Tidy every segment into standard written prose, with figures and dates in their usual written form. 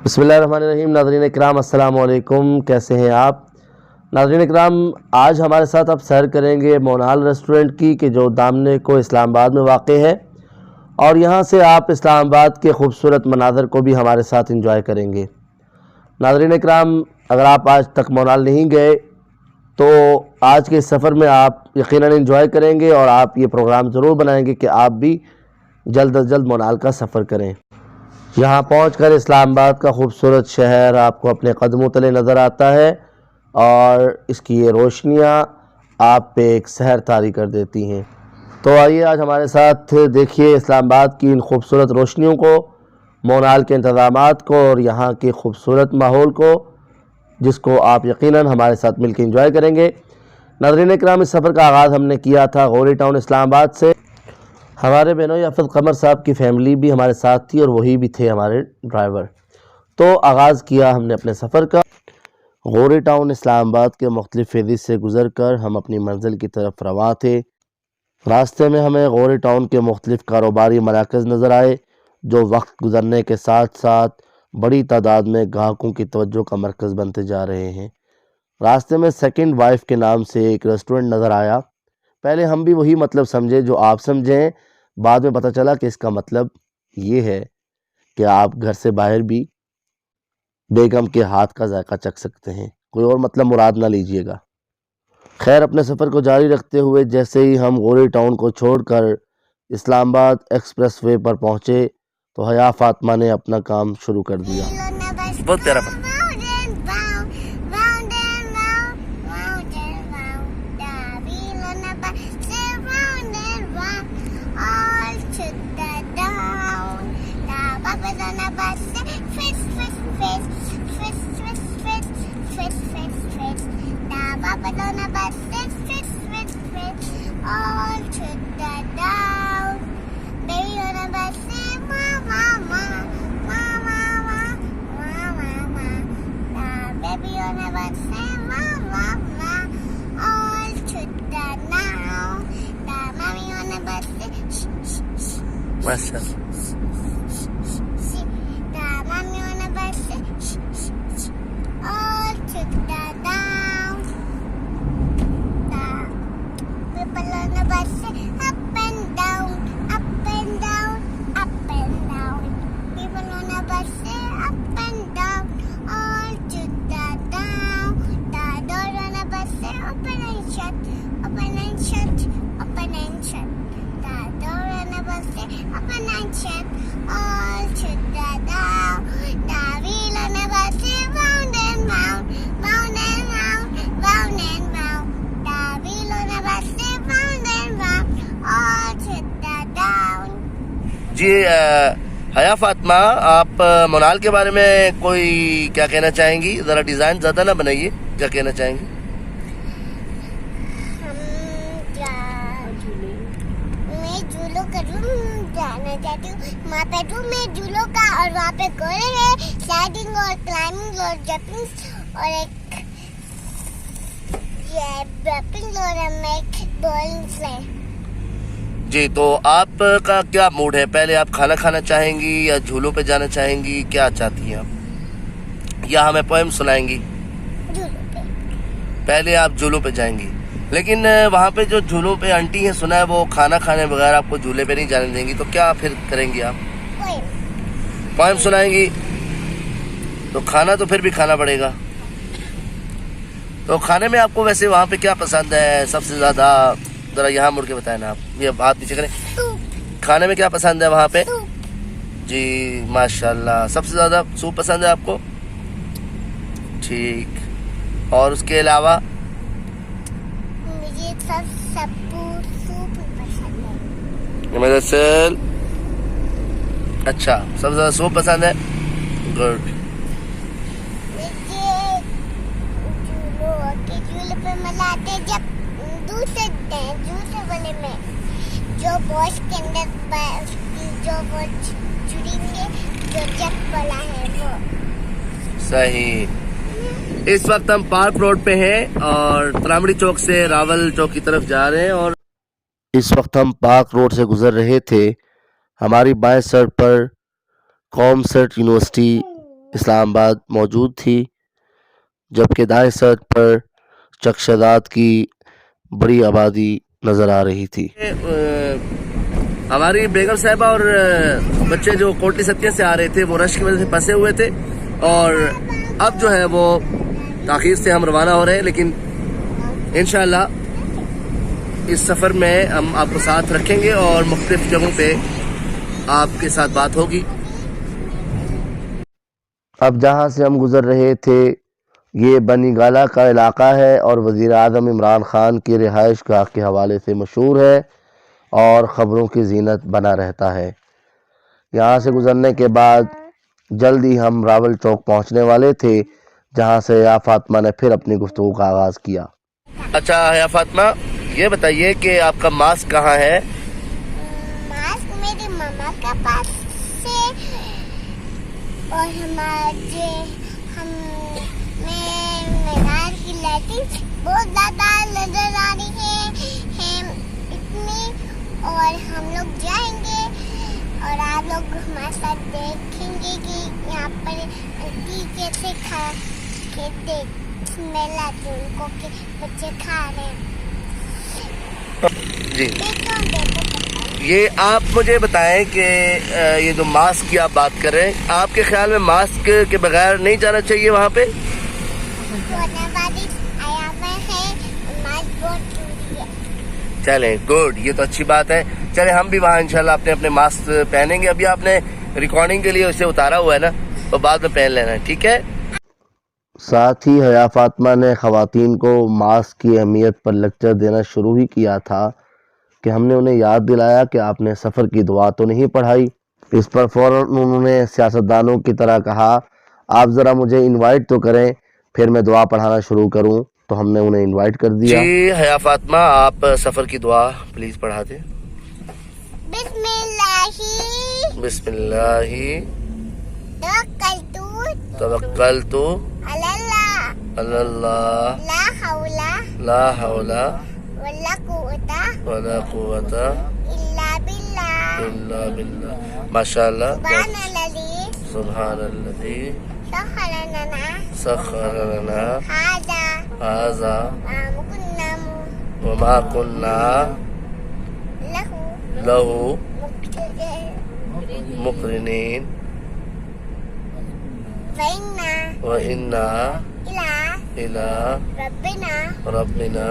بسم اللہ الرحمن الرحیم۔ ناظرین اکرام السلام علیکم، کیسے ہیں آپ؟ ناظرین اکرام، آج ہمارے ساتھ آپ سیر کریں گے مونال ریسٹورنٹ کی کہ جو دامنے کو اسلام آباد میں واقع ہے، اور یہاں سے آپ اسلام آباد کے خوبصورت مناظر کو بھی ہمارے ساتھ انجوائے کریں گے۔ ناظرین اکرام، اگر آپ آج تک مونال نہیں گئے تو آج کے سفر میں آپ یقیناً انجوائے کریں گے، اور آپ یہ پروگرام ضرور بنائیں گے کہ آپ بھی جلد از جلد مونال کا سفر کریں۔ یہاں پہنچ کر اسلام آباد کا خوبصورت شہر آپ کو اپنے قدموں تلے نظر آتا ہے، اور اس کی یہ روشنیاں آپ پہ ایک سحر طاری کر دیتی ہیں۔ تو آئیے آج ہمارے ساتھ دیکھیے اسلام آباد کی ان خوبصورت روشنیوں کو، مونال کے انتظامات کو، اور یہاں کے خوبصورت ماحول کو، جس کو آپ یقیناً ہمارے ساتھ مل کے انجوائے کریں گے۔ ناظرین اکرام، اس سفر کا آغاز ہم نے کیا تھا غوری ٹاؤن اسلام آباد سے۔ ہمارے بینوئی حافظ قمر صاحب کی فیملی بھی ہمارے ساتھ تھی، اور وہی بھی تھے ہمارے ڈرائیور۔ تو آغاز کیا ہم نے اپنے سفر کا۔ غوری ٹاؤن اسلام آباد کے مختلف فیزز سے گزر کر ہم اپنی منزل کی طرف رواں تھے۔ راستے میں ہمیں غوری ٹاؤن کے مختلف کاروباری مراکز نظر آئے، جو وقت گزرنے کے ساتھ ساتھ بڑی تعداد میں گاہکوں کی توجہ کا مرکز بنتے جا رہے ہیں۔ راستے میں سیکنڈ وائف کے نام سے ایک ریسٹورنٹ نظر آیا۔ پہلے ہم بھی وہی مطلب سمجھے جو آپ سمجھیں، بعد میں پتہ چلا کہ اس کا مطلب یہ ہے کہ آپ گھر سے باہر بھی بیگم کے ہاتھ کا ذائقہ چکھ سکتے ہیں، کوئی اور مطلب مراد نہ لیجئے گا۔ خیر، اپنے سفر کو جاری رکھتے ہوئے جیسے ہی ہم غوری ٹاؤن کو چھوڑ کر اسلام آباد ایکسپریس وے پر پہنچے تو حیا فاطمہ نے اپنا کام شروع کر دیا۔ بہت پیارا ماشاء اللہ۔ جی حیا فاطمہ، آپ مونال کے بارے میں کوئی کیا کہنا چاہیں گی؟ ذرا ڈیزائن زیادہ نہ بنائیے، کیا کہنا چاہیں گی؟ میں جھولوں کا روم جانا چاہتی ہوں، وہاں پہ روم ہے جھولوں کا، اور وہاں پہ گھوڑے ہے، سلائڈنگ اور کلائمبنگ اور جمپنگ، اور ایک یہ برپنگ اور ایک بالنگ ہے۔ جی، تو آپ کا کیا موڈ ہے؟ پہلے آپ کھانا کھانا چاہیں گی یا جھولوں پہ جانا چاہیں گی؟ کیا چاہتی ہیں آپ؟ یا ہمیں پوئم سنائیں گی؟ جھولوں پہ۔ پہلے آپ جھولوں پہ جائیں گی، لیکن وہاں پہ جو جھولوں پہ آنٹی ہیں سنا ہے وہ کھانا کھانے بغیر آپ کو جھولے پہ نہیں جانے دیں گی، تو کیا پھر کریں گی آپ؟ پوئم سنائیں گی؟ تو کھانا تو پھر بھی کھانا پڑے گا۔ تو کھانے میں آپ کو ویسے وہاں پہ کیا پسند ہے سب سے زیادہ؟ ذرا یہاں مڑ کے بتائیں نا آپ، یہ بات نیچے کریں۔ کھانے میں کیا پسند ہے وہاں پہ؟ جی ماشاءاللہ، سب سے زیادہ سوپ پسند ہے آپ کو؟ ٹھیک، اور اس کے علاوہ؟ مجھے سوپ پسند ہے۔ میرے سیل، اچھا، سب سے زیادہ سوپ پسند ہے، گڈ۔ جھولے پہ ملاتے جب دوسرے والے میں جو باش کے اندر جو وہ چوڑی سے جو جب والا ہے وہ صحیح۔ اس وقت ہم پارک روڈ پہ ہیں اور ترامڑی چوک سے راول چوک کی طرف جا رہے ہیں، اور اس وقت ہم پارک روڈ سے گزر رہے تھے۔ ہماری بائیں سائڈ پر قوم سرٹ یونیورسٹی اسلام آباد موجود تھی، جبکہ دائیں سڑک پر چکشدات کی بڑی آبادی نظر آ رہی تھی۔ ہماری بیگم صاحبہ اور بچے جو کوٹلی ستیہ سے آ رہے تھے وہ رش کی وجہ سے پھنسے ہوئے تھے، اور اب جو ہے وہ تاخیر سے ہم روانہ ہو رہے ہیں، لیکن انشاءاللہ اس سفر میں ہم آپ کو ساتھ رکھیں گے اور مختلف جگہوں پہ آپ کے ساتھ بات ہوگی۔ اب جہاں سے ہم گزر رہے تھے یہ بنی گالہ کا علاقہ ہے اور وزیر اعظم عمران خان کی رہائش گاہ کے حوالے سے مشہور ہے اور خبروں کی زینت بنا رہتا ہے۔ یہاں سے گزرنے کے بعد جلد ہی ہم راول چوک پہنچنے والے تھے، جہاں سے یا فاطمہ نے پھر اپنی گفتگو کا آغاز کیا۔ اچھا یا فاطمہ، یہ بتائیے کہ آپ کا ماسک کہاں ہے؟ ماسک میری ماما کا پاس سے، اور ہمارے میدان کی لائٹنگ بہت زیادہ نظر آ رہی ہے اتنی، اور ہم لوگ جائیں گے اور آپ لوگ ہمارے ساتھ دیکھیں گے کہ یہاں پر انٹی کیسے کھا کے اسمیل آتی ہے ان کو کہ بچے کھا رہے ہیں۔ جی دیکھو یہ آپ مجھے بتائیں کہ یہ جو ماسک کی آپ بات کر رہے ہیں، آپ کے خیال میں ماسک کے بغیر نہیں جانا چاہیے وہاں پہ؟ کورونا وائرس آیا ہوا ہے، ماسک بہت ضروری ہے۔ چلیں گڈ، یہ تو اچھی بات ہے۔ چلیں ہم بھی وہاں انشاءاللہ اپنے ماسک پہنیں گے۔ ابھی آپ نے ریکارڈنگ کے لیے اسے اتارا ہوا ہے نا، تو بعد میں پہن لینا ہے، ٹھیک ہے؟ ساتھ ہی حیا فاطمہ نے خواتین کو ماسک کی اہمیت پر لیکچر دینا شروع ہی کیا تھا کہ ہم نے انہیں یاد دلایا کہ آپ نے سفر کی دعا تو نہیں پڑھائی۔ اس پر فوراً انہوں نے سیاستدانوں کی طرح کہا، آپ ذرا مجھے انوائٹ تو کریں پھر میں دعا پڑھانا شروع کروں، تو ہم نے انہیں انوائٹ کر دیا۔ جی حیا فاطمہ، آپ سفر کی دعا پلیز پڑھا دیں۔ بسم اللہ بسم اللہ توکلت علی اللہ لا حول لا حول ولا قوة ولا قوت الا باللہ الا باللہ۔ ماشاء اللہ، سبحان الذی سبحان الذی سخر لنا سخر لنا ھذا ھذا وما كنا وما كنا له مقرنین وإنا إلى ربنا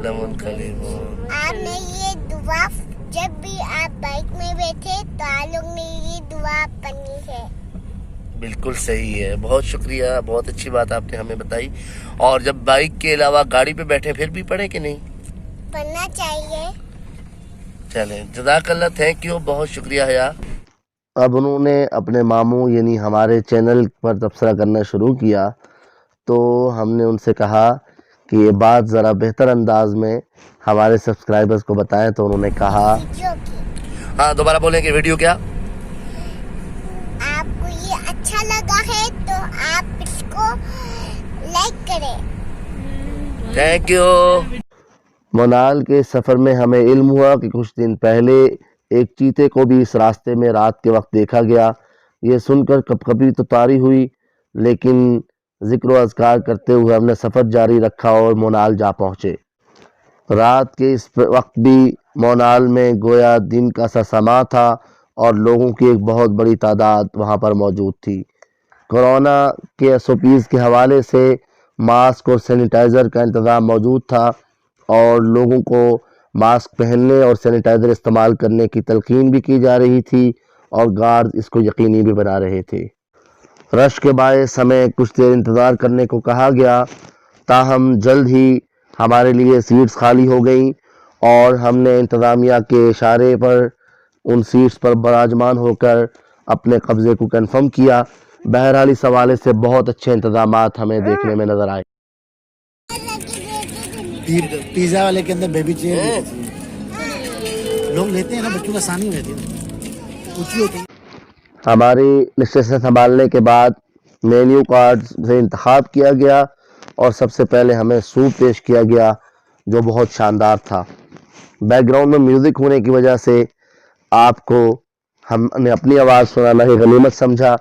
لمنقلبون۔ آپ نے یہ دعا جب بھی آپ بائک میں بیٹھے تو آپ لوگ نے یہ دعا پڑھنی ہے۔ بالکل صحیح ہے، بہت شکریہ، بہت اچھی بات آپ نے ہمیں بتائی۔ اور جب بائک کے علاوہ گاڑی پہ بیٹھے پھر بھی پڑھیں کہ نہیں؟ پڑھنا چاہیے۔ چلیں، جزاک اللہ، تھینک یو، بہت شکریہ حیا۔ اب انہوں نے اپنے ماموں یعنی ہمارے چینل پر تبصرہ کرنا شروع کیا، تو ہم نے ان سے کہا کہ یہ بات ذرا بہتر انداز میں ہمارے سبسکرائبرز کو بتائیں، تو انہوں نے کہا، جو کہ ہاں دوبارہ بولیں کہ ویڈیو کیا؟ آپ کو یہ اچھا لگا ہے تو آپ اس کو لائک کریں۔ Thank you. مونال کے سفر میں ہمیں علم ہوا کہ کچھ دن پہلے ایک چیتے کو بھی اس راستے میں رات کے وقت دیکھا گیا۔ یہ سن کر کپکپی تو طاری ہوئی، لیکن ذکر و اذکار کرتے ہوئے ہم نے سفر جاری رکھا اور مونال جا پہنچے۔ رات کے اس وقت بھی مونال میں گویا دن کا سا سما تھا اور لوگوں کی ایک بہت بڑی تعداد وہاں پر موجود تھی۔ کورونا کے SOPs کے حوالے سے ماسک اور سینیٹائزر کا انتظام موجود تھا اور لوگوں کو ماسک پہننے اور سینیٹائزر استعمال کرنے کی تلقین بھی کی جا رہی تھی اور گارڈ اس کو یقینی بھی بنا رہے تھے۔ رش کے باعث ہمیں کچھ دیر انتظار کرنے کو کہا گیا، تاہم جلد ہی ہمارے لیے سیٹس خالی ہو گئیں اور ہم نے انتظامیہ کے اشارے پر ان سیٹس پر براجمان ہو کر اپنے قبضے کو کنفرم کیا۔ بہرحال اس حوالے سے بہت اچھے انتظامات ہمیں دیکھنے میں نظر آئے۔ پیزا والے کے اندر بیبی چیئر لوگ لیتے ہیں نا، بچوں کا آسانی رہتی ہے، اونچی ہوتی ہے۔ ہماری لسٹیں سنبھالنے کے بعد مینیو کارڈ سے انتخاب کیا گیا اور سب سے پہلے ہمیں سوپ پیش کیا گیا جو بہت شاندار تھا۔ بیک گراؤنڈ میں میوزک ہونے کی وجہ سے آپ کو ہم نے اپنی آواز سنانا ہی غنیمت سمجھا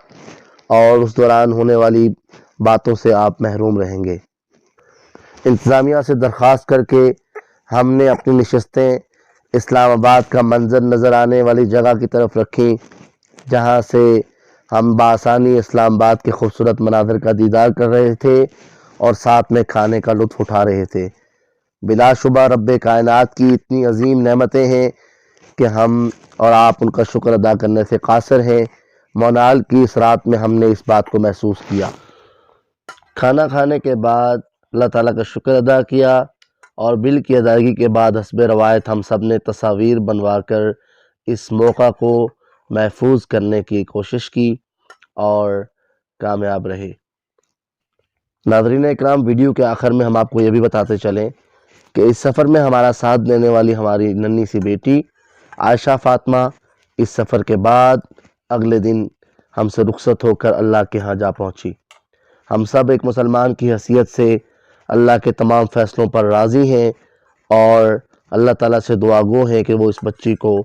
اور اس دوران ہونے والی باتوں سے آپ محروم رہیں گے۔ انتظامیہ سے درخواست کر کے ہم نے اپنی نشستیں اسلام آباد کا منظر نظر آنے والی جگہ کی طرف رکھیں، جہاں سے ہم بآسانی اسلام آباد کے خوبصورت مناظر کا دیدار کر رہے تھے اور ساتھ میں کھانے کا لطف اٹھا رہے تھے۔ بلا شبہ رب کائنات کی اتنی عظیم نعمتیں ہیں کہ ہم اور آپ ان کا شکر ادا کرنے سے قاصر ہیں۔ مونال کی اس رات میں ہم نے اس بات کو محسوس کیا۔ کھانا کھانے کے بعد اللہ تعالیٰ کا شکر ادا کیا اور بل کی ادائیگی کے بعد حسب روایت ہم سب نے تصاویر بنوا کر اس موقع کو محفوظ کرنے کی کوشش کی اور کامیاب رہے۔ ناظرین اکرام، ویڈیو کے آخر میں ہم آپ کو یہ بھی بتاتے چلیں کہ اس سفر میں ہمارا ساتھ دینے والی ہماری ننھی سی بیٹی عائشہ فاطمہ اس سفر کے بعد اگلے دن ہم سے رخصت ہو کر اللہ کے ہاں جا پہنچی۔ ہم سب ایک مسلمان کی حیثیت سے اللہ کے تمام فیصلوں پر راضی ہیں اور اللہ تعالیٰ سے دعا گو ہیں کہ وہ اس بچی کو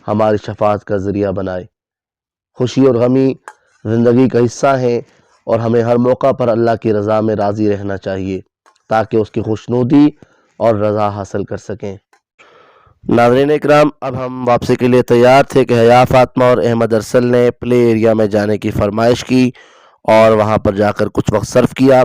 ہماری شفاعت کا ذریعہ بنائے۔ خوشی اور غمی زندگی کا حصہ ہیں اور ہمیں ہر موقع پر اللہ کی رضا میں راضی رہنا چاہیے تاکہ اس کی خوشنودی اور رضا حاصل کر سکیں۔ ناظرین اکرام، اب ہم واپسی کے لیے تیار تھے کہ حیا فاطمہ اور احمد ارسل نے پلے ایریا میں جانے کی فرمائش کی اور وہاں پر جا کر کچھ وقت صرف کیا۔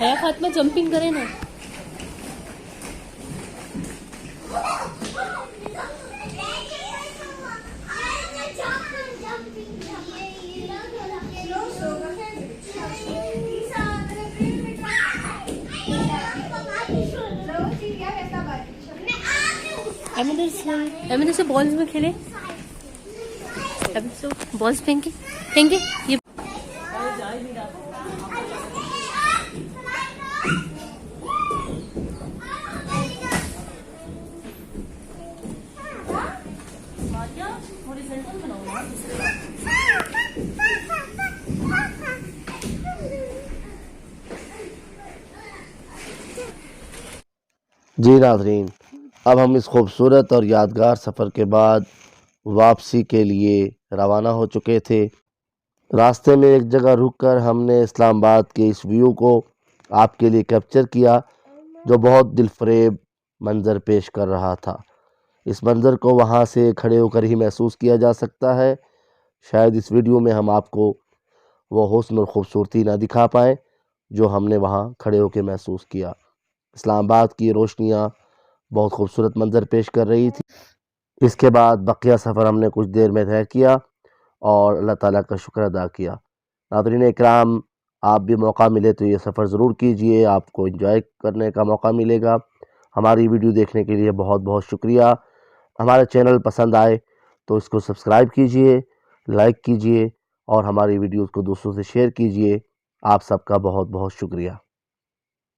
حیا فاطمہ جمپنگ کرے نا۔ احمد سے بالز میں کھیلے، بالز پھینکے یہ جی ناظرین، اب ہم اس خوبصورت اور یادگار سفر کے بعد واپسی کے لیے روانہ ہو چکے تھے۔ راستے میں ایک جگہ رک کر ہم نے اسلام آباد کے اس ویو کو آپ کے لیے کیپچر کیا جو بہت دل فریب منظر پیش کر رہا تھا۔ اس منظر کو وہاں سے کھڑے ہو کر ہی محسوس کیا جا سکتا ہے۔ شاید اس ویڈیو میں ہم آپ کو وہ حسن اور خوبصورتی نہ دکھا پائیں جو ہم نے وہاں کھڑے ہو کے محسوس کیا۔ اسلام آباد کی روشنیاں بہت خوبصورت منظر پیش کر رہی تھی۔ اس کے بعد بقیہ سفر ہم نے کچھ دیر میں طے کیا اور اللہ تعالیٰ کا شکر ادا کیا۔ ناظرین اکرام، آپ بھی موقع ملے تو یہ سفر ضرور کیجئے، آپ کو انجوائے کرنے کا موقع ملے گا۔ ہماری ویڈیو دیکھنے کے لیے بہت بہت شکریہ۔ ہمارے چینل پسند آئے تو اس کو سبسکرائب کیجئے، لائک کیجئے اور ہماری ویڈیوز کو دوسروں سے شیئر کیجئے۔ آپ سب کا بہت بہت شکریہ۔